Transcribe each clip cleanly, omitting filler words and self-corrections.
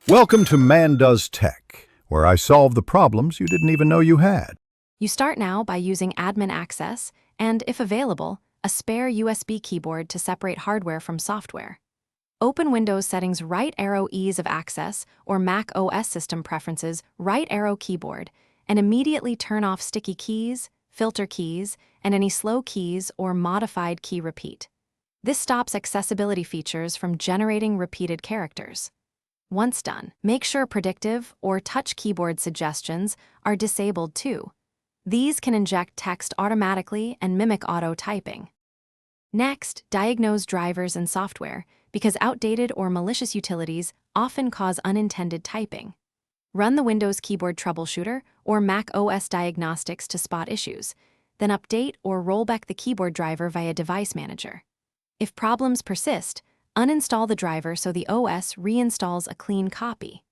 Welcome to Man Does Tech, where I solve the problems you didn't even know you had. You start now by using admin access and, if available, a spare USB keyboard to separate hardware from software. Open Windows Settings Right Arrow Ease of Access or macOS System Preferences Right Arrow Keyboard and immediately turn off sticky keys, filter keys, and any slow keys or modified key repeat. This stops accessibility features from generating repeated characters. Once done, make sure predictive or touch keyboard suggestions are disabled too. These can inject text automatically and mimic auto-typing. Next, diagnose drivers and software, because outdated or malicious utilities often cause unintended typing. Run the Windows Keyboard Troubleshooter or macOS Diagnostics to spot issues, then update or roll back the keyboard driver via Device Manager. If problems persist, uninstall the driver so the OS reinstalls a clean copy.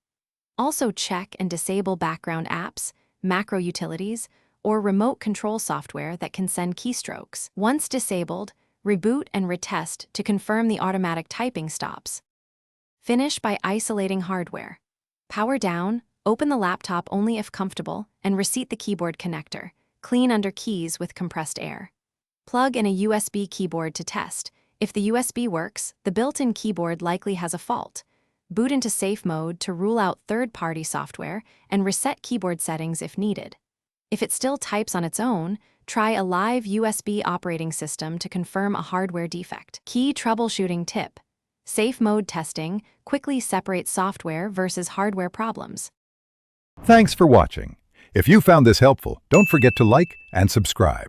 Also check and disable background apps, macro utilities, or remote control software that can send keystrokes. Once disabled, reboot and retest to confirm the automatic typing stops. Finish by isolating hardware. Power down, open the laptop only if comfortable, and reseat the keyboard connector. Clean under keys with compressed air. Plug in a USB keyboard to test. If the USB works, the built-in keyboard likely has a fault. Boot into safe mode to rule out third-party software and reset keyboard settings if needed. If it still types on its own, try a live USB operating system to confirm a hardware defect. Key troubleshooting tip. Safe mode testing quickly separates software versus hardware problems. Thanks for watching. If you found this helpful, don't forget to like and subscribe.